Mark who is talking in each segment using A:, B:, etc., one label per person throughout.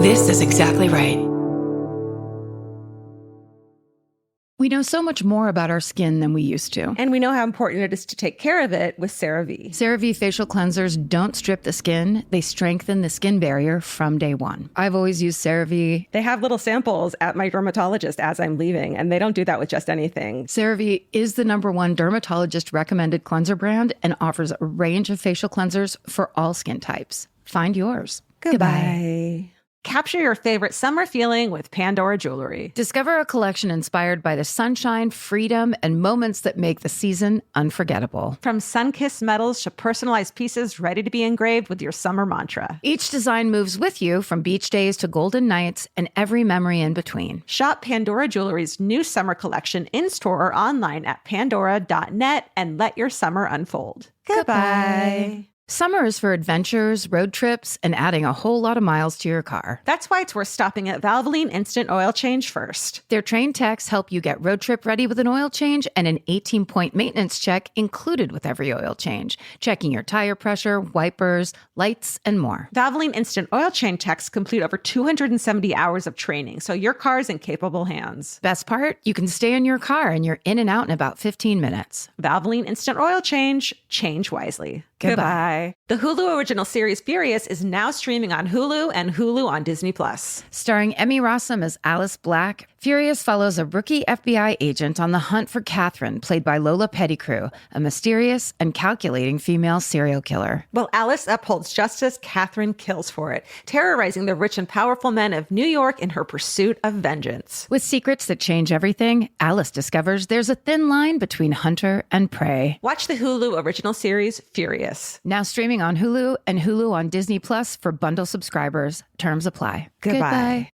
A: This is exactly right.
B: We know so much more about our skin than we used to.
C: And we know how important it is to take care of it with CeraVe.
B: CeraVe facial cleansers don't strip the skin. They strengthen the skin barrier from day one. I've always used CeraVe.
C: They have little samples at my dermatologist as I'm leaving, and they don't do that with just anything.
B: CeraVe is the #1 dermatologist recommended cleanser brand and offers a range of facial cleansers for all skin types. Find yours.
C: Goodbye. Capture your favorite summer feeling with Pandora Jewelry.
B: Discover a collection inspired by the sunshine, freedom, and moments that make the season unforgettable.
C: From sun-kissed metals to personalized pieces ready to be engraved with your summer mantra.
B: Each design moves with you from beach days to golden nights and every memory in between.
C: Shop Pandora Jewelry's new summer collection in-store or online at pandora.net and let your summer unfold. Goodbye.
B: Summer is for adventures, road trips, and adding a whole lot of miles to your car.
C: That's why it's worth stopping at Valvoline Instant Oil Change first.
B: Their trained techs help you get road trip ready with an oil change and an 18-point maintenance check included with every oil change, checking your tire pressure, wipers, lights, and more.
C: Valvoline Instant Oil Change techs complete over 270 hours of training, so your car's in capable hands.
B: Best part? You can stay in your car and you're in and out in about 15 minutes.
C: Valvoline Instant Oil Change. Change wisely.
B: Goodbye.
C: The Hulu original series Furious is now streaming on Hulu and Hulu on Disney+.
B: Starring Emmy Rossum as Alice Black, Furious follows a rookie FBI agent on the hunt for Catherine, played by Lola Pettigrew, a mysterious and calculating female serial killer.
C: While Alice upholds justice, Catherine kills for it, terrorizing the rich and powerful men of New York in her pursuit of vengeance.
B: With secrets that change everything, Alice discovers there's a thin line between hunter and prey.
C: Watch the Hulu original series Furious.
B: Now streaming on Hulu and Hulu on Disney Plus for bundle subscribers. Terms apply.
C: Goodbye.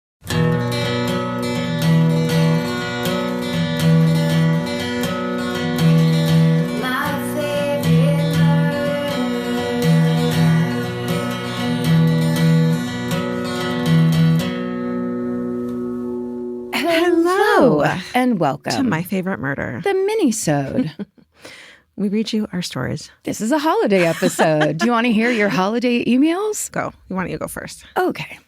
B: Hello and welcome
C: to My Favorite Murder,
B: the Minisode.
C: We read you our stories.
B: This is a holiday episode. Do you want to hear your holiday emails?
C: Go. Why don't you go first?
B: Okay.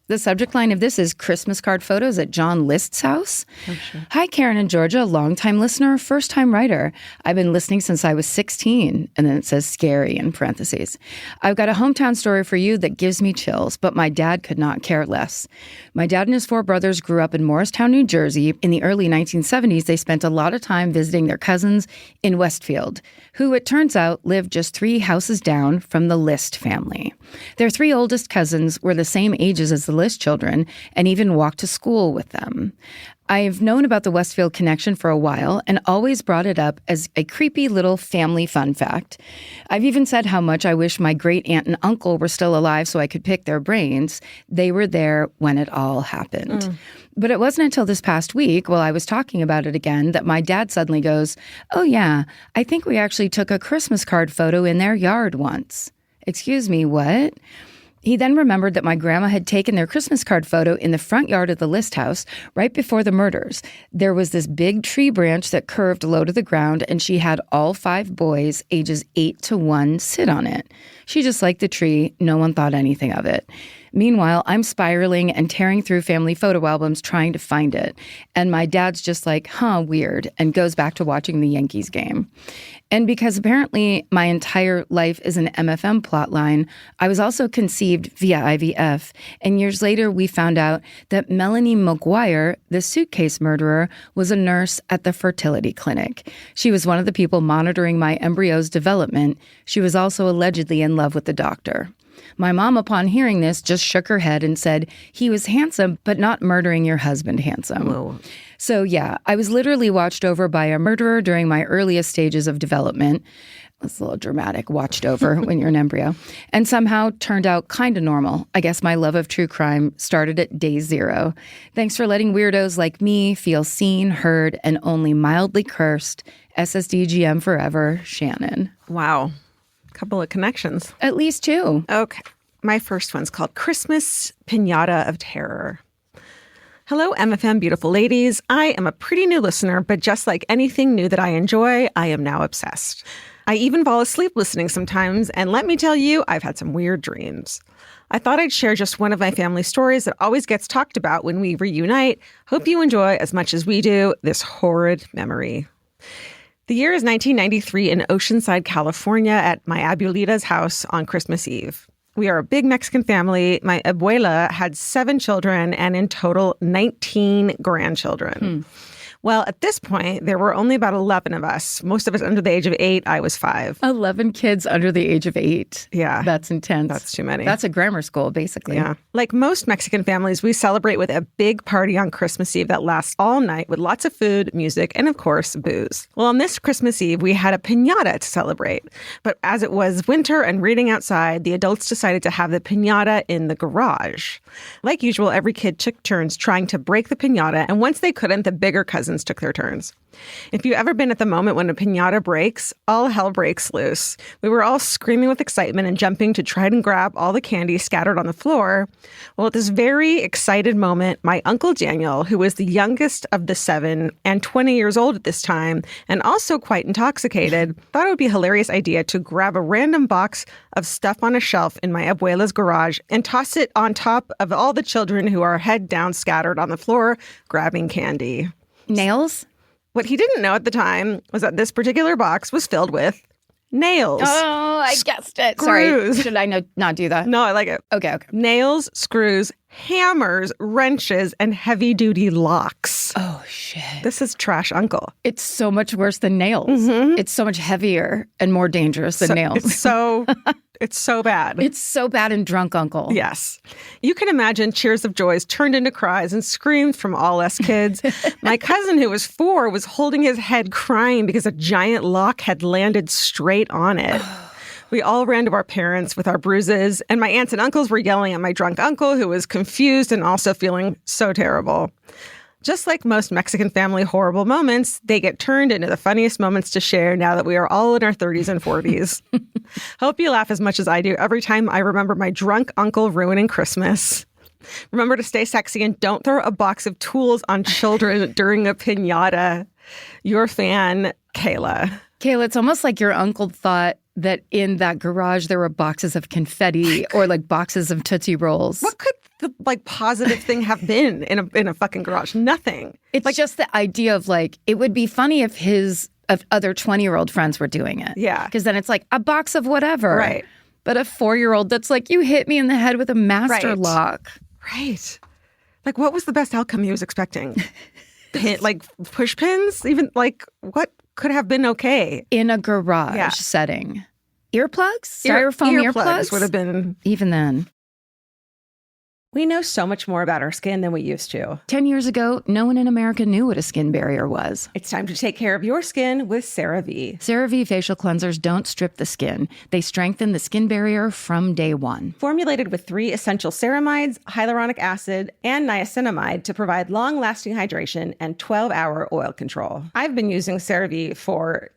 B: The subject line of this is Christmas card photos at John List's house.
C: Oh, sure.
B: Hi, Karen and Georgia, longtime listener, first-time writer. I've been listening since I was 16, and then it says scary in parentheses. I've got a hometown story for you that gives me chills, but my dad could not care less. My dad and his 4 brothers grew up in Morristown, New Jersey. In the early 1970s, they spent a lot of time visiting their cousins in Westfield, who, it turns out, lived just 3 houses down from the List family. Their 3 oldest cousins were the same ages as the List children and even walked to school with them. I've known about the Westfield connection for a while and always brought it up as a creepy little family fun fact. I've even said how much I wish my great aunt and uncle were still alive so I could pick their brains. They were there when it all happened. But it wasn't until this past week, while I was talking about it again, that my dad suddenly goes, "Oh yeah, I think we actually took a Christmas card photo in their yard once." Excuse me, what? He then remembered that my grandma had taken their Christmas card photo in the front yard of the List house right before the murders. There was this big tree branch that curved low to the ground, and she had all 5 boys, ages 8 to 1, sit on it. She just liked the tree. No one thought anything of it. Meanwhile, I'm spiraling and tearing through family photo albums trying to find it. And my dad's just like, weird, and goes back to watching the Yankees game. And because apparently my entire life is an MFM plotline, I was also conceived via IVF. And years later, we found out that Melanie McGuire, the suitcase murderer, was a nurse at the fertility clinic. She was one of the people monitoring my embryo's development. She was also allegedly in love with the doctor. My mom, upon hearing this, just shook her head and said, "He was handsome, but not murdering your husband handsome."
C: Whoa.
B: So yeah, I was literally watched over by a murderer during my earliest stages of development. It's a little dramatic, watched over when you're an embryo. And somehow turned out kind of normal. I guess my love of true crime started at day 0. Thanks for letting weirdos like me feel seen, heard, and only mildly cursed. SSDGM forever, Shannon.
C: Wow. Couple of connections.
B: At least 2.
C: Okay. My first one's called Christmas Piñata of Terror. Hello, MFM beautiful ladies. I am a pretty new listener, but just like anything new that I enjoy, I am now obsessed. I even fall asleep listening sometimes, and let me tell you, I've had some weird dreams. I thought I'd share just one of my family stories that always gets talked about when we reunite. Hope you enjoy as much as we do this horrid memory. The year is 1993 in Oceanside, California at my abuelita's house on Christmas Eve. We are a big Mexican family. My abuela had 7 children and in total 19 grandchildren. Well, at this point, there were only about 11 of us. Most of us under the age of 8. I was 5.
B: 11 kids under the age of 8.
C: Yeah.
B: That's intense.
C: That's too many.
B: That's a grammar school, basically.
C: Yeah. Like most Mexican families, we celebrate with a big party on Christmas Eve that lasts all night with lots of food, music, and of course, booze. Well, on this Christmas Eve, we had a piñata to celebrate. But as it was winter and raining outside, the adults decided to have the piñata in the garage. Like usual, every kid took turns trying to break the piñata, and once they couldn't, the bigger cousins took their turns. If you've ever been at the moment when a piñata breaks, all hell breaks loose. We were all screaming with excitement and jumping to try and grab all the candy scattered on the floor. Well, at this very excited moment, my Uncle Daniel, who was the youngest of the 7 and 20 years old at this time, and also quite intoxicated, thought it would be a hilarious idea to grab a random box of stuff on a shelf in my abuela's garage and toss it on top of all the children who are head down scattered on the floor grabbing candy.
B: Nails?
C: What he didn't know at the time was that this particular box was filled with nails.
B: Oh, I guessed it.
C: Screws.
B: Sorry. Should I not do that?
C: No, I like it.
B: Okay.
C: Nails, screws, hammers, wrenches, and heavy-duty locks.
B: Oh, shit.
C: This is trash uncle.
B: It's so much worse than nails.
C: Mm-hmm.
B: It's so much heavier and more dangerous than nails.
C: It's so bad.
B: It's so bad in drunk uncle.
C: Yes. You can imagine cheers of joys turned into cries and screams from all us kids. My cousin, who was 4, was holding his head crying because a giant lock had landed straight on it. We all ran to our parents with our bruises, and my aunts and uncles were yelling at my drunk uncle, who was confused and also feeling so terrible. Just like most Mexican family horrible moments, they get turned into the funniest moments to share now that we are all in our 30s and 40s. Hope you laugh as much as I do every time I remember my drunk uncle ruining Christmas. Remember to stay sexy and don't throw a box of tools on children during a piñata. Your fan, Kayla.
B: Kayla, it's almost like your uncle thought that in that garage there were boxes of confetti or like boxes of Tootsie Rolls.
C: What could the positive thing have been in a fucking garage? Nothing.
B: It's like just the idea of like, it would be funny if his other 20-year-old friends were doing it.
C: Yeah.
B: Because then it's like a box of whatever.
C: Right.
B: But a 4-year-old that's like, you hit me in the head with a master lock.
C: Right. Like, what was the best outcome he was expecting? Like push pins? Even like what could have been okay?
B: In a garage setting. Earplugs? Styrofoam earplugs?
C: Would have been.
B: Even then.
C: We know so much more about our skin than we used to.
B: 10 years ago, no one in America knew what a skin barrier was.
C: It's time to take care of your skin with CeraVe.
B: CeraVe facial cleansers don't strip the skin. They strengthen the skin barrier from day one.
C: Formulated with 3 essential ceramides, hyaluronic acid, and niacinamide to provide long-lasting hydration and 12-hour oil control. I've been using CeraVe for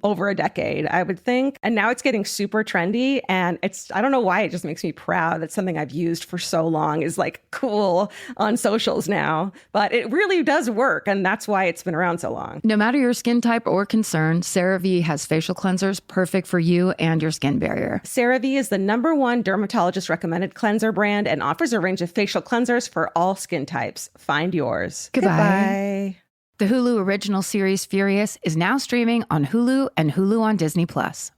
C: over a decade, I would think. And now it's getting super trendy. And I don't know why, it just makes me proud that something I've used for so long is like cool on socials now. But it really does work. And that's why it's been around so long.
B: No matter your skin type or concern, CeraVe has facial cleansers perfect for you and your skin barrier.
C: CeraVe is the #1 dermatologist recommended cleanser brand and offers a range of facial cleansers for all skin types. Find yours.
B: Goodbye. The Hulu original series Furious is now streaming on Hulu and Hulu on Disney+.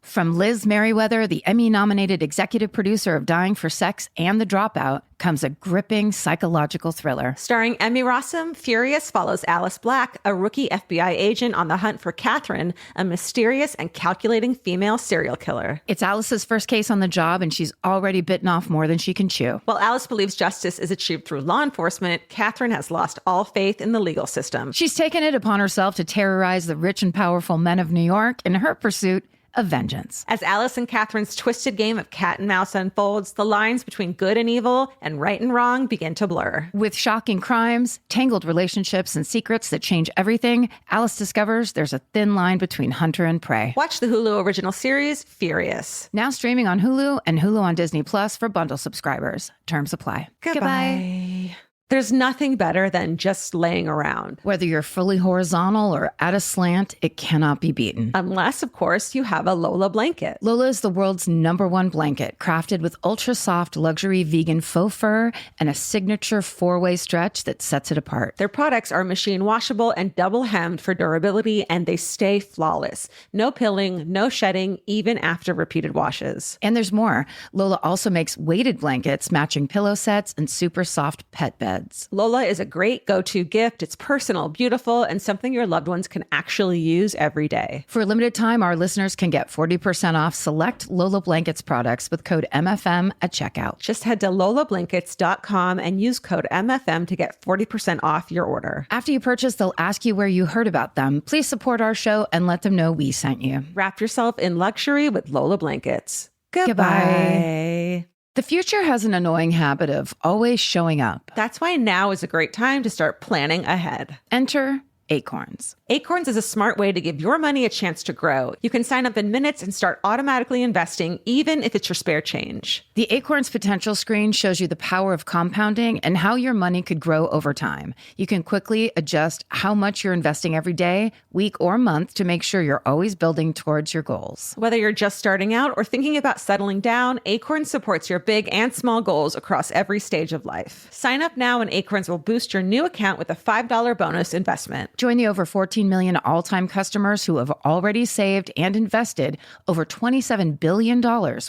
B: From Liz Merriweather, the Emmy-nominated executive producer of Dying for Sex and The Dropout, comes a gripping psychological thriller.
C: Starring Emmy Rossum, Furious follows Alice Black, a rookie FBI agent on the hunt for Catherine, a mysterious and calculating female serial killer.
B: It's Alice's first case on the job, and she's already bitten off more than she can chew.
C: While Alice believes justice is achieved through law enforcement, Catherine has lost all faith in the legal system.
B: She's taken it upon herself to terrorize the rich and powerful men of New York in her pursuit of vengeance.
C: As Alice and Catherine's twisted game of cat and mouse unfolds, the lines between good and evil and right and wrong begin to blur.
B: With shocking crimes, tangled relationships, and secrets that change everything, Alice discovers there's a thin line between hunter and prey.
C: Watch the Hulu original series, Furious.
B: Now streaming on Hulu and Hulu on Disney Plus for bundle subscribers. Terms apply.
C: Goodbye. There's nothing better than just laying around.
B: Whether you're fully horizontal or at a slant, it cannot be beaten.
C: Unless, of course, you have a Lola blanket.
B: Lola is the world's #1 blanket, crafted with ultra-soft luxury vegan faux fur and a signature 4-way stretch that sets it apart.
C: Their products are machine washable and double hemmed for durability, and they stay flawless. No pilling, no shedding, even after repeated washes.
B: And there's more. Lola also makes weighted blankets, matching pillow sets, and super soft pet beds.
C: Lola is a great go-to gift. It's personal, beautiful, and something your loved ones can actually use every day.
B: For a limited time, our listeners can get 40% off select Lola Blankets products with code MFM at checkout.
C: Just head to lolablankets.com and use code MFM to get 40% off your order.
B: After you purchase, they'll ask you where you heard about them. Please support our show and let them know we sent you.
C: Wrap yourself in luxury with Lola Blankets.
B: Goodbye. The future has an annoying habit of always showing up.
C: That's why now is a great time to start planning ahead.
B: Enter Acorns.
C: Acorns is a smart way to give your money a chance to grow. You can sign up in minutes and start automatically investing, even if it's your spare change.
B: The Acorns potential screen shows you the power of compounding and how your money could grow over time. You can quickly adjust how much you're investing every day, week, or month to make sure you're always building towards your goals.
C: Whether you're just starting out or thinking about settling down, Acorns supports your big and small goals across every stage of life. Sign up now and Acorns will boost your new account with a $5 bonus investment.
B: Join the over 14 million all-time customers who have already saved and invested over $27 billion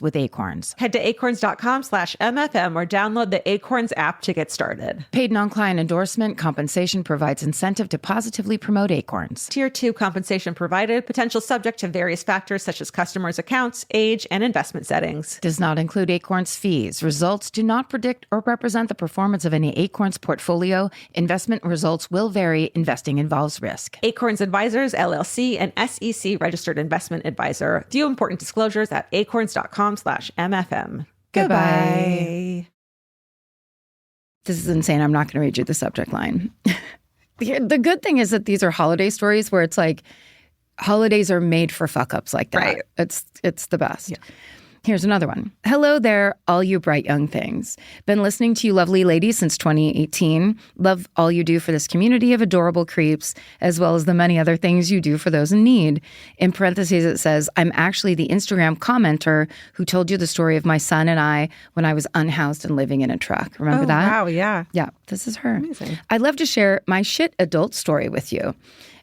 B: with Acorns.
C: Head to acorns.com/MFM or download the Acorns app to get started.
B: Paid non-client endorsement compensation provides incentive to positively promote Acorns.
C: Tier 2 compensation provided, potential subject to various factors such as customers' accounts, age, and investment settings.
B: Does not include Acorns fees. Results do not predict or represent the performance of any Acorns portfolio. Investment results will vary. Investing involves risk.
C: Acorns Advisors, LLC, an SEC registered investment advisor. View important disclosures at acorns.com/MFM. Goodbye.
B: This is insane. I'm not going to read you the subject line. The good thing is that these are holiday stories where it's like holidays are made for fuck-ups like that.
C: Right.
B: It's the best. Yeah. Here's another one. Hello there, all you bright young things. Been listening to you lovely ladies since 2018. Love all you do for this community of adorable creeps, as well as the many other things you do for those in need. In parentheses, it says, I'm actually the Instagram commenter who told you the story of my son and I when I was unhoused and living in a truck. Remember that?
C: Wow, yeah.
B: Yeah, this is her.
C: Amazing.
B: I'd love to share my shit adult story with you.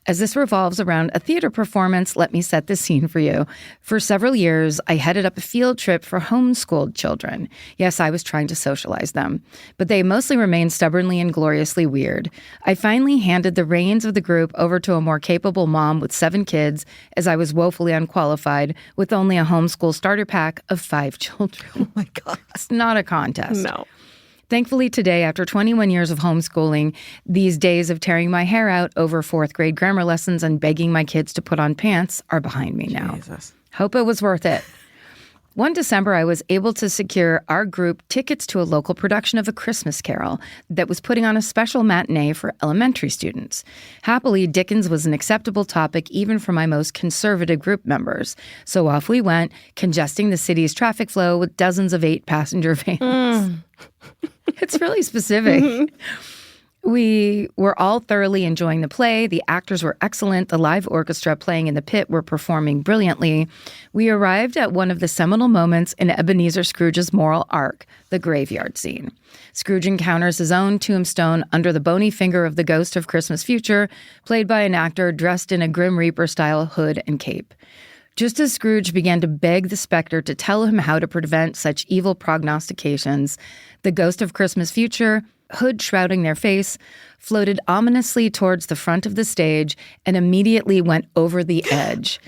B: As this revolves around a theater performance, let me set the scene for you. For several years, I headed up a field trip for homeschooled children. Yes, I was trying to socialize them, but they mostly remained stubbornly and gloriously weird. I finally handed the reins of the group over to a more capable mom with 7 kids, as I was woefully unqualified with only a homeschool starter pack of 5 children.
C: Oh my God.
B: It's not a contest.
C: No.
B: Thankfully today, after 21 years of homeschooling, these days of tearing my hair out over 4th grade grammar lessons and begging my kids to put on pants are behind me now.
C: Jesus.
B: Hope it was worth it. One December, I was able to secure our group tickets to a local production of A Christmas Carol that was putting on a special matinee for elementary students. Happily, Dickens was an acceptable topic even for my most conservative group members. So off we went, congesting the city's traffic flow with dozens of 8-passenger vans. It's really specific. Mm-hmm. We were all thoroughly enjoying the play. The actors were excellent. The live orchestra playing in the pit were performing brilliantly. We arrived at one of the seminal moments in Ebenezer Scrooge's moral arc, the graveyard scene. Scrooge encounters his own tombstone under the bony finger of the ghost of Christmas future, played by an actor dressed in a Grim Reaper-style hood and cape. Just as Scrooge began to beg the specter to tell him how to prevent such evil prognostications, the ghost of Christmas future, hood shrouding their face, floated ominously towards the front of the stage and immediately went over the edge.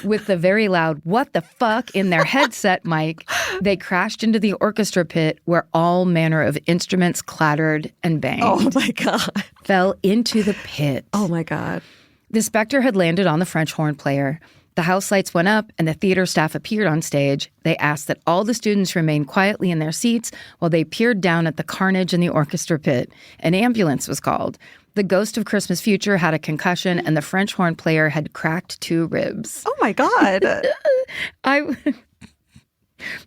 B: With the very loud, "What the fuck?" in their headset mic, they crashed into the orchestra pit where all manner of instruments clattered and banged.
C: Oh my God.
B: Fell into the pit.
C: Oh my God.
B: The specter had landed on the French horn player. The house lights went up and the theater staff appeared on stage. They asked that all the students remain quietly in their seats while they peered down at the carnage in the orchestra pit. An ambulance was called. The ghost of Christmas future had a concussion and the French horn player had cracked 2 ribs.
C: Oh my God.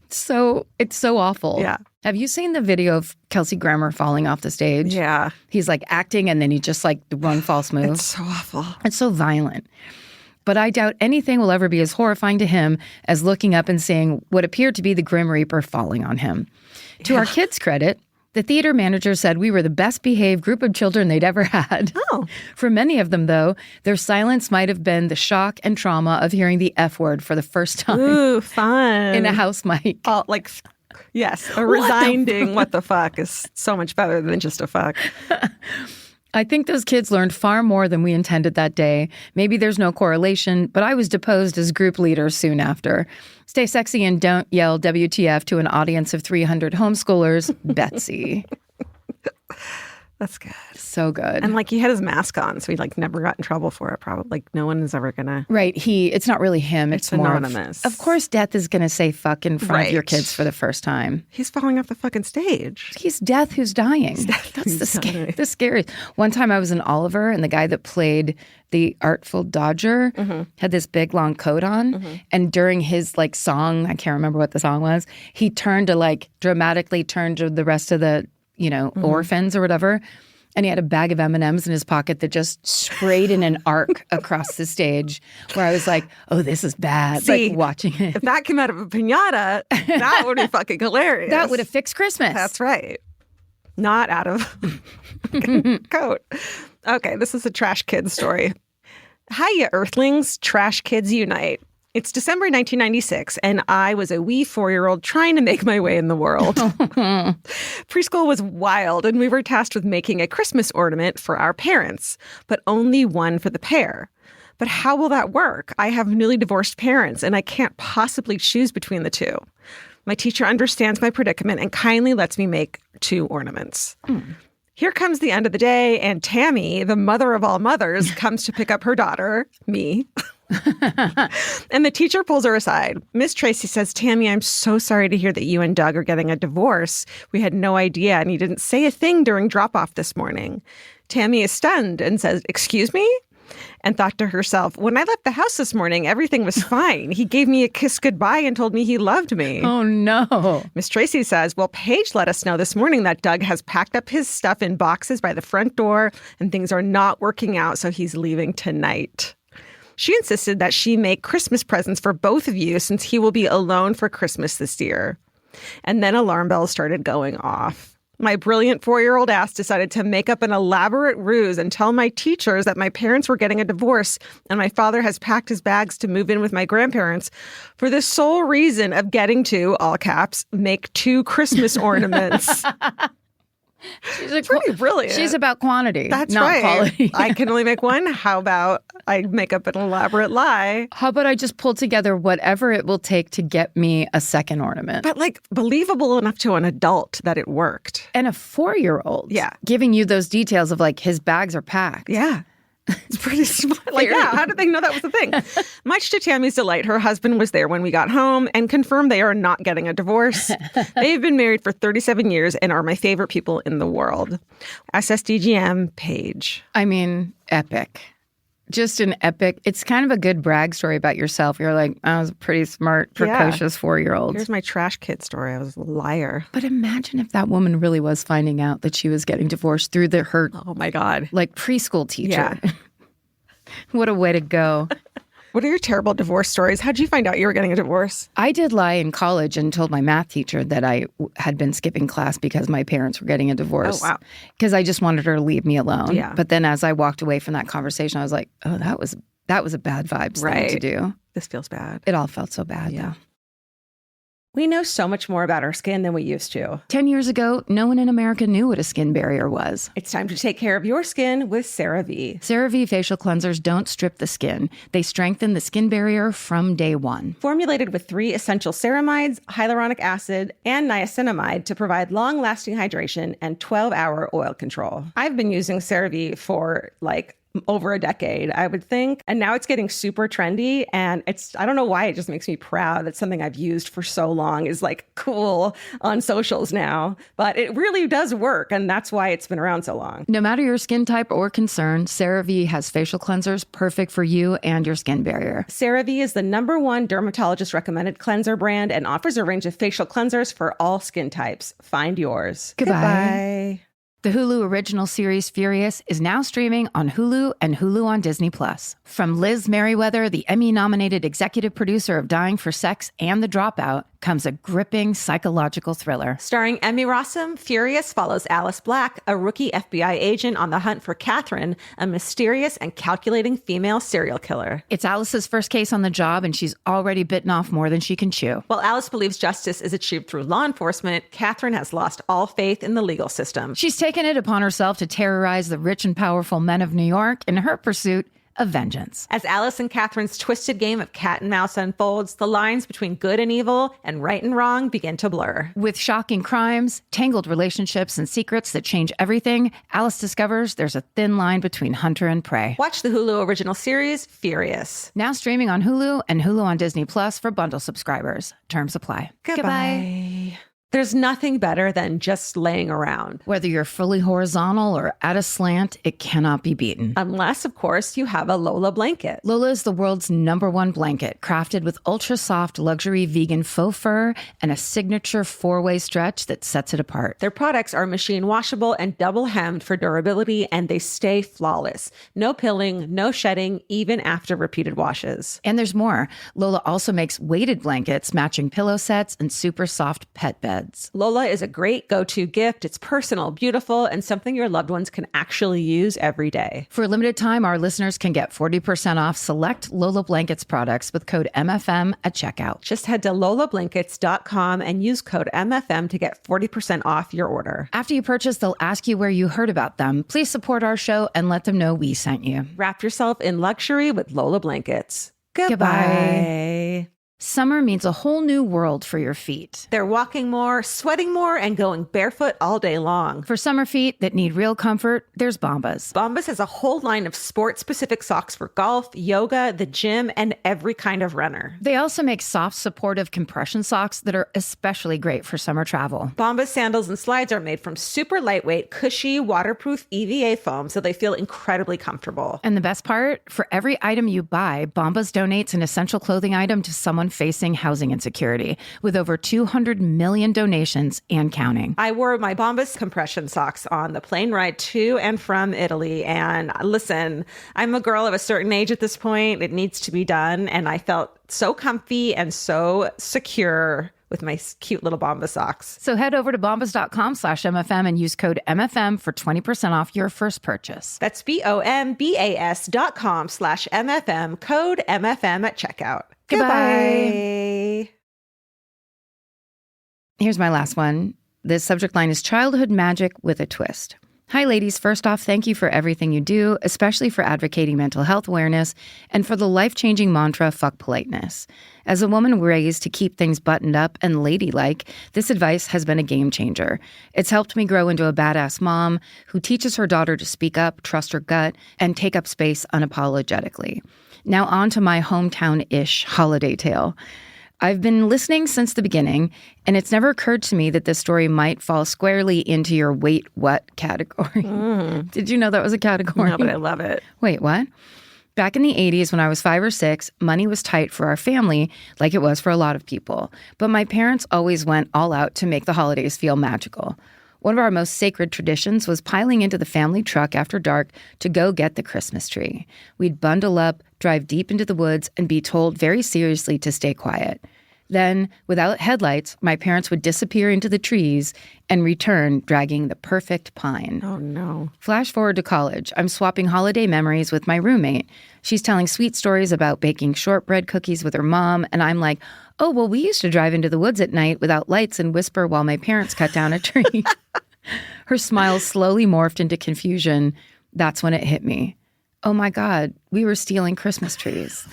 B: So it's so awful.
C: Yeah.
B: Have you seen the video of Kelsey Grammer falling off the stage?
C: Yeah.
B: He's like acting and then he just like one false move.
C: It's so awful.
B: It's so violent. But I doubt anything will ever be as horrifying to him as looking up and seeing what appeared to be the Grim Reaper falling on him. To our kids' credit, the theater manager said we were the best behaved group of children they'd ever had.
C: Oh.
B: For many of them, though, their silence might have been the shock and trauma of hearing the F word for the first time.
C: Ooh, fun.
B: In a house mic.
C: Oh, like, yes, a resounding what the fuck is so much better than just a fuck.
B: I think those kids learned far more than we intended that day. Maybe there's no correlation, but I was deposed as group leader soon after. Stay sexy and don't yell WTF to an audience of 300 homeschoolers. Betsy.
C: That's good.
B: So good.
C: And like he had his mask on, so he like never got in trouble for it. Probably like no one is ever gonna.
B: Right. It's not really him. It's more
C: anonymous.
B: Of course, Death is going to say fuck in front of your kids for the first time.
C: He's falling off the fucking stage.
B: He's Death who's dying. That's the scariest. One time I was in Oliver, and the guy that played the Artful Dodger had this big long coat on, and during his like song, I can't remember what the song was, he turned to like dramatically turn to the rest of the orphans or whatever. And he had a bag of M&Ms in his pocket that just sprayed in an arc across the stage where I was like, oh, this is bad.
C: See,
B: like watching it.
C: If that came out of a piñata, that would be fucking hilarious.
B: That would have fixed Christmas.
C: That's right. Not out of coat. Okay, this is a trash kid story. Hiya, Earthlings. Trash kids unite. It's December 1996, and I was a wee 4-year-old trying to make my way in the world. Preschool was wild, and we were tasked with making a Christmas ornament for our parents, but only one for the pair. But how will that work? I have newly divorced parents, and I can't possibly choose between the two. My teacher understands my predicament and kindly lets me make 2 ornaments. Here comes the end of the day, and Tammy, the mother of all mothers, comes to pick up her daughter, me. And the teacher pulls her aside. Miss Tracy says, Tammy, I'm so sorry to hear that you and Doug are getting a divorce. We had no idea, and he didn't say a thing during drop-off this morning. Tammy is stunned and says, excuse me? And thought to herself, when I left the house this morning, everything was fine. He gave me a kiss goodbye and told me he loved me.
B: Oh, no.
C: Miss Tracy says, well, Paige let us know this morning that Doug has packed up his stuff in boxes by the front door and things are not working out, so he's leaving tonight. She insisted that she make Christmas presents for both of you since he will be alone for Christmas this year. And then alarm bells started going off. My brilliant 4-year-old ass decided to make up an elaborate ruse and tell my teachers that my parents were getting a divorce and my father has packed his bags to move in with my grandparents for the sole reason of getting to, all caps, make 2 Christmas ornaments. She's pretty brilliant.
B: She's about quantity,
C: That's
B: not
C: right.
B: quality.
C: I can only make one. How about I make up an elaborate lie?
B: How about I just pull together whatever it will take to get me a second ornament?
C: But like believable enough to an adult that it worked.
B: And a 4-year-old.
C: Yeah.
B: Giving you those details of like his bags are packed.
C: Yeah. It's pretty smart. Like, yeah, how did they know that was the thing? Much to Tammy's delight, her husband was there when we got home and confirmed they are not getting a divorce. They've been married for 37 years and are my favorite people in the world. SSDGM, Paige.
B: I mean, epic. Just an epic. It's kind of a good brag story about yourself. You're like, I was a pretty smart, precocious 4-year-old.
C: Here's my trash kid story. I was a liar.
B: But imagine if that woman really was finding out that she was getting divorced through her,
C: oh my God,
B: like preschool teacher.
C: Yeah.
B: What a way to go.
C: What are your terrible divorce stories? How'd you find out you were getting a divorce?
B: I did lie in college and told my math teacher that I had been skipping class because my parents were getting a divorce.
C: Oh, wow.
B: Because I just wanted her to leave me alone.
C: Yeah.
B: But then as I walked away from that conversation, I was like, oh, that was a bad vibes thing to do.
C: This feels bad.
B: It all felt so bad,
C: Yeah.
B: though.
C: We know so much more about our skin than we used to.
B: 10 years ago, no one in America knew what a skin barrier was.
C: It's time to take care of your skin with CeraVe.
B: CeraVe facial cleansers don't strip the skin. They strengthen the skin barrier from day one.
C: Formulated with 3 essential ceramides, hyaluronic acid, and niacinamide to provide long-lasting hydration and 12-hour oil control. I've been using CeraVe for like over a decade, I would think. And now it's getting super trendy. And I don't know why, it just makes me proud that something I've used for so long is like cool on socials now. But it really does work. And that's why it's been around so long.
B: No matter your skin type or concern, CeraVe has facial cleansers perfect for you and your skin barrier.
C: CeraVe is the #1 dermatologist recommended cleanser brand and offers a range of facial cleansers for all skin types. Find yours.
B: Goodbye. The Hulu original series Furious is now streaming on Hulu and Hulu on Disney+. From Liz Merriweather, the Emmy-nominated executive producer of Dying for Sex and The Dropout, comes a gripping psychological thriller.
C: Starring Emmy Rossum, Furious follows Alice Black, a rookie FBI agent on the hunt for Catherine, a mysterious and calculating female serial killer.
B: It's Alice's first case on the job, and she's already bitten off more than she can chew.
C: While Alice believes justice is achieved through law enforcement, Catherine has lost all faith in the legal system.
B: She's taken it upon herself to terrorize the rich and powerful men of New York in her pursuit of vengeance.
C: As Alice and Catherine's twisted game of cat and mouse unfolds, the lines between good and evil and right and wrong begin to blur.
B: With shocking crimes, tangled relationships, and secrets that change everything, Alice discovers there's a thin line between hunter and prey.
C: Watch the Hulu original series, Furious.
B: Now streaming on Hulu and Hulu on Disney Plus for bundle subscribers. Terms apply.
C: Goodbye. There's nothing better than just laying around.
B: Whether you're fully horizontal or at a slant, it cannot be beaten.
C: Unless, of course, you have a Lola blanket.
B: Lola is the world's #1 blanket, crafted with ultra-soft luxury vegan faux fur and a signature 4-way stretch that sets it apart.
C: Their products are machine washable and double hemmed for durability, and they stay flawless. No pilling, no shedding, even after repeated washes.
B: And there's more. Lola also makes weighted blankets, matching pillow sets, and super soft pet beds.
C: Lola is a great go-to gift. It's personal, beautiful, and something your loved ones can actually use every day.
B: For a limited time, our listeners can get 40% off select Lola Blankets products with code MFM at checkout.
C: Just head to lolablankets.com and use code MFM to get 40% off your order.
B: After you purchase, they'll ask you where you heard about them. Please support our show and let them know we sent you.
C: Wrap yourself in luxury with Lola Blankets.
B: Goodbye. Summer means a whole new world for your feet.
C: They're walking more, sweating more, and going barefoot all day long.
B: For summer feet that need real comfort, there's Bombas.
C: Bombas has a whole line of sport-specific socks for golf, yoga, the gym, and every kind of runner.
B: They also make soft, supportive compression socks that are especially great for summer travel.
C: Bombas sandals and slides are made from super lightweight, cushy, waterproof EVA foam, so they feel incredibly comfortable.
B: And the best part? For every item you buy, Bombas donates an essential clothing item to someone facing housing insecurity, with over 200 million donations and counting.
C: I wore my Bombas compression socks on the plane ride to and from Italy. And listen, I'm a girl of a certain age at this point. It needs to be done. And I felt so comfy and so secure with my cute little Bombas socks.
B: So head over to bombas.com/MFM and use code MFM for 20% off your first purchase.
C: That's BOMBAS.com/MFM, code MFM at checkout. Goodbye.
B: Here's my last one. The subject line is childhood magic with a twist. Hi, ladies. First off, thank you for everything you do, especially for advocating mental health awareness and for the life-changing mantra, fuck politeness. As a woman raised to keep things buttoned up and ladylike, this advice has been a game changer. It's helped me grow into a badass mom who teaches her daughter to speak up, trust her gut, and take up space unapologetically. Now on to my hometown-ish holiday tale. I've been listening since the beginning, and it's never occurred to me that this story might fall squarely into your wait, what category. Did you know that was a category?
C: No, but I love it.
B: Wait, what? Back in the 80s, when I was 5 or 6, money was tight for our family, like it was for a lot of people. But my parents always went all out to make the holidays feel magical. One of our most sacred traditions was piling into the family truck after dark to go get the Christmas tree. We'd bundle up, drive deep into the woods, and be told very seriously to stay quiet. Then, without headlights, my parents would disappear into the trees and return dragging the perfect pine.
C: Oh, no.
B: Flash forward to college. I'm swapping holiday memories with my roommate. She's telling sweet stories about baking shortbread cookies with her mom, and I'm like, oh, well, we used to drive into the woods at night without lights and whisper while my parents cut down a tree. Her smile slowly morphed into confusion. That's when it hit me. Oh, my God, we were stealing Christmas trees.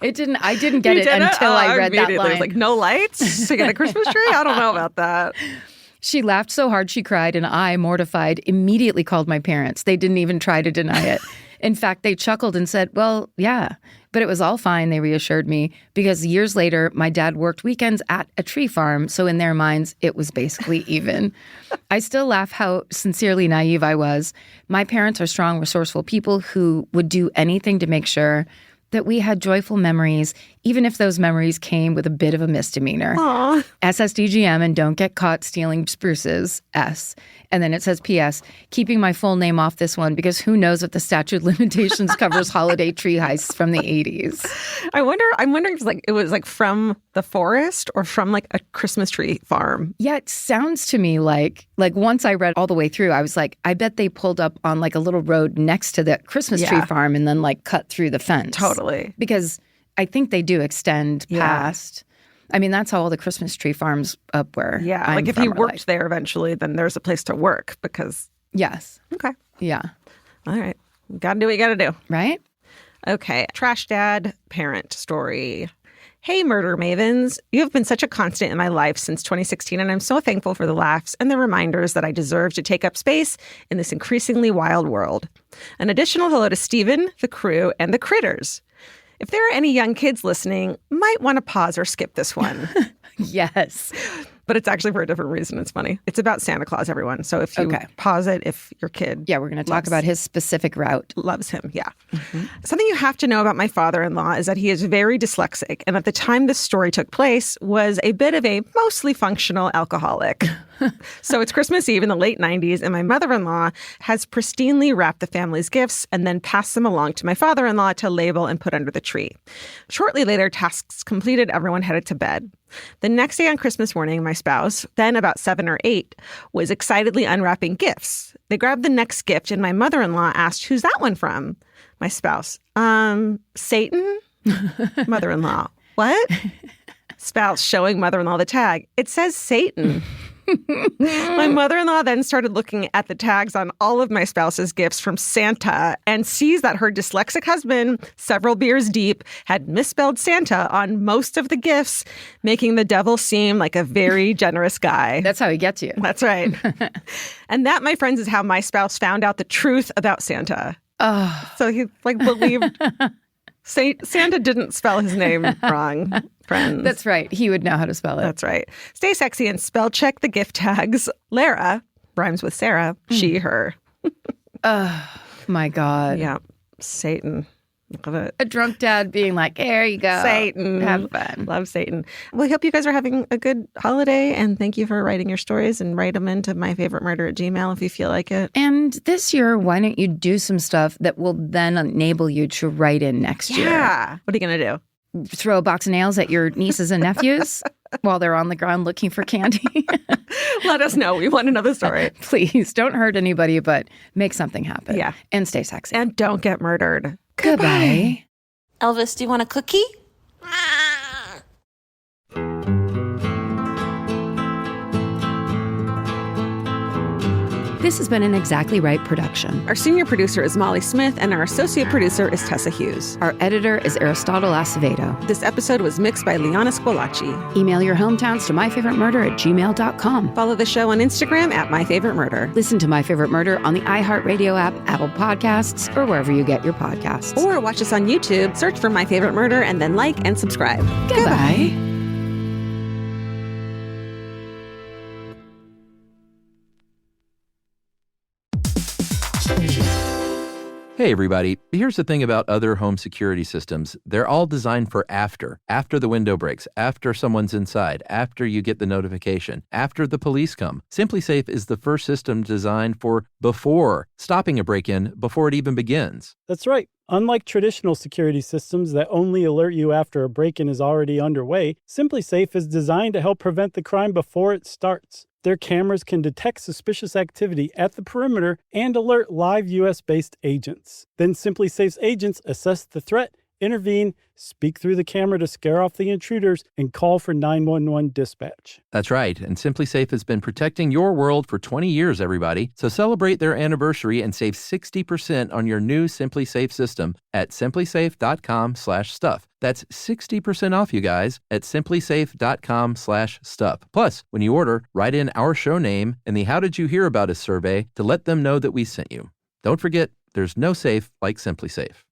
B: I didn't get it until I read that line.
C: It's like, no lights to get a Christmas tree? I don't know about that.
B: She laughed so hard she cried, and I, mortified, immediately called my parents. They didn't even try to deny it. In fact, they chuckled and said, well, yeah, but it was all fine, they reassured me, because years later, my dad worked weekends at a tree farm, so in their minds, it was basically even. I still laugh how sincerely naive I was. My parents are strong, resourceful people who would do anything to make sure that we had joyful memories, even if those memories came with a bit of a misdemeanor.
C: Aww.
B: SSDGM and don't get caught stealing spruces, S. And then it says P.S., keeping my full name off this one because who knows if the statute of limitations covers holiday tree heists from the 80s.
C: I'm wondering if it was from the forest or from a Christmas tree farm.
B: Yeah, it sounds to me like once I read all the way through, I was like, I bet they pulled up on a little road next to the Christmas tree farm and then cut through the fence.
C: Totally.
B: Because I think they do extend past. I mean, that's how all the Christmas tree farms up where I'm
C: if
B: from
C: you worked there eventually, then there's a place to work because...
B: Yes.
C: Okay.
B: Yeah.
C: All right. Got to do what you got to do.
B: Right?
C: Okay. Trash dad parent story. Hey, murder mavens. You have been such a constant in my life since 2016, and I'm so thankful for the laughs and the reminders that I deserve to take up space in this increasingly wild world. An additional hello to Stephen, the crew, and the critters. If there are any young kids listening, might want to pause or skip this one.
B: Yes.
C: But it's actually for a different reason. It's funny. It's about Santa Claus, everyone. So if you pause it, if your kid...
B: Yeah, we're going to talk about his specific route.
C: Loves him, yeah. Mm-hmm. Something you have to know about my father-in-law is that he is very dyslexic. And at the time this story took place, was a bit of a mostly functional alcoholic. So it's Christmas Eve in the late 90s, and my mother-in-law has pristinely wrapped the family's gifts and then passed them along to my father-in-law to label and put under the tree. Shortly later, tasks completed, everyone headed to bed. The next day on Christmas morning, my spouse, then about 7 or 8, was excitedly unwrapping gifts. They grabbed the next gift, and my mother-in-law asked, "Who's that one from?" My spouse, Satan? Mother-in-law, what? Spouse showing mother-in-law the tag. It says Satan. My mother-in-law then started looking at the tags on all of my spouse's gifts from Santa and sees that her dyslexic husband, several beers deep, had misspelled Santa on most of the gifts, making the devil seem like a very generous guy.
B: That's how he gets you.
C: That's right. And that, my friends, is how my spouse found out the truth about Santa.
B: Oh.
C: So he believed Santa didn't spell his name wrong. Friends.
B: That's right. He would know how to spell it.
C: That's right. Stay sexy and spell check the gift tags. Lara rhymes with Sarah. She, her.
B: Oh, my God.
C: Yeah. Satan. Love it.
B: A drunk dad being like, there you go.
C: Satan.
B: Have fun.
C: Love Satan. Well, I hope you guys are having a good holiday, and thank you for writing your stories, and write them into myfavoritemurder@gmail.com if you feel like it.
B: And this year, why don't you do some stuff that will then enable you to write in next year?
C: Yeah. What are you going to do?
B: Throw a box of nails at your nieces and nephews while they're on the ground looking for candy?
C: Let us know. We want to know the story.
B: Please don't hurt anybody, but make something happen.
C: Yeah.
B: And stay sexy.
C: And don't get murdered.
B: Goodbye.
A: Elvis, do you want a cookie?
B: This has been an Exactly Right production.
C: Our senior producer is Molly Smith, and our associate producer is Tessa Hughes.
B: Our editor is Aristotle Acevedo.
C: This episode was mixed by Liana Squilacci.
B: Email your hometowns to myfavoritemurder@gmail.com.
C: Follow the show on Instagram at myfavoritemurder.
B: Listen to My Favorite Murder on the iHeartRadio app, Apple Podcasts, or wherever you get your podcasts.
C: Or watch us on YouTube, search for My Favorite Murder, and then like and subscribe.
B: Goodbye.
D: Hey everybody, here's the thing about other home security systems. They're all designed for after the window breaks, after someone's inside, after you get the notification, after the police come. SimpliSafe is the first system designed for before, stopping a break-in before it even begins.
E: That's right. Unlike traditional security systems that only alert you after a break-in is already underway, SimpliSafe is designed to help prevent the crime before it starts. Their cameras can detect suspicious activity at the perimeter and alert live U.S.-based agents. Then SimpliSafe's agents assess the threat, intervene, speak through the camera to scare off the intruders, and call for 911 dispatch.
D: That's right, and SimpliSafe has been protecting your world for 20 years, everybody. So celebrate their anniversary and save 60% on your new SimpliSafe system at simplisafe.com/stuff. That's 60% off, you guys, at simplisafe.com/stuff. Plus, when you order, write in our show name and the How Did You Hear About Us survey to let them know that we sent you. Don't forget, there's no safe like SimpliSafe.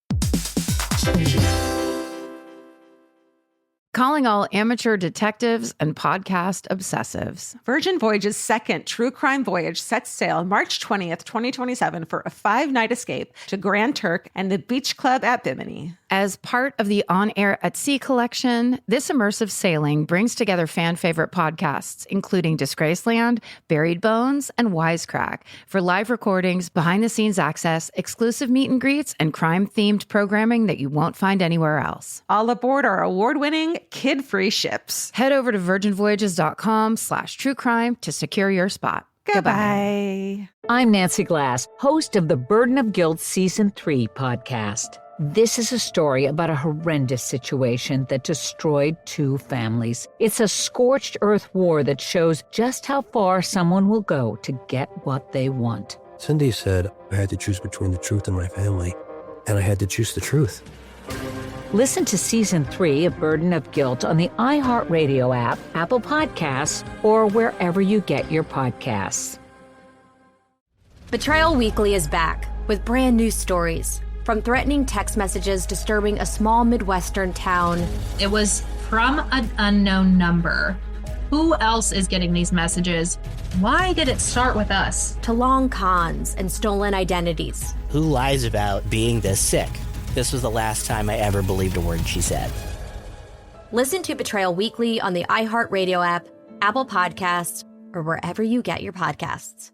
B: Calling all amateur detectives and podcast obsessives.
C: Virgin Voyage's second true crime voyage sets sail March 20th, 2027 for a 5-night escape to Grand Turk and the Beach Club at Bimini.
B: As part of the On Air at Sea collection, this immersive sailing brings together fan-favorite podcasts, including Disgraceland, Buried Bones, and Wisecrack, for live recordings, behind-the-scenes access, exclusive meet and greets, and crime-themed programming that you won't find anywhere else.
C: All aboard our award-winning, kid-free ships.
B: Head over to virginvoyages.com/truecrime to secure your spot.
C: Goodbye.
F: I'm Nancy Glass, host of the Burden of Guilt Season 3 podcast. This is a story about a horrendous situation that destroyed 2 families. It's a scorched earth war that shows just how far someone will go to get what they want.
G: Cindy said I had to choose between the truth and my family, and I had to choose the truth.
F: Listen to Season 3 of Burden of Guilt on the iHeartRadio app, Apple Podcasts, or wherever you get your podcasts.
H: Betrayal Weekly is back with brand new stories. From threatening text messages disturbing a small Midwestern town.
I: It was from an unknown number. Who else is getting these messages? Why did it start with us?
H: To long cons and stolen identities.
J: Who lies about being this sick? This was the last time I ever believed a word she said.
H: Listen to Betrayal Weekly on the iHeartRadio app, Apple Podcasts, or wherever you get your podcasts.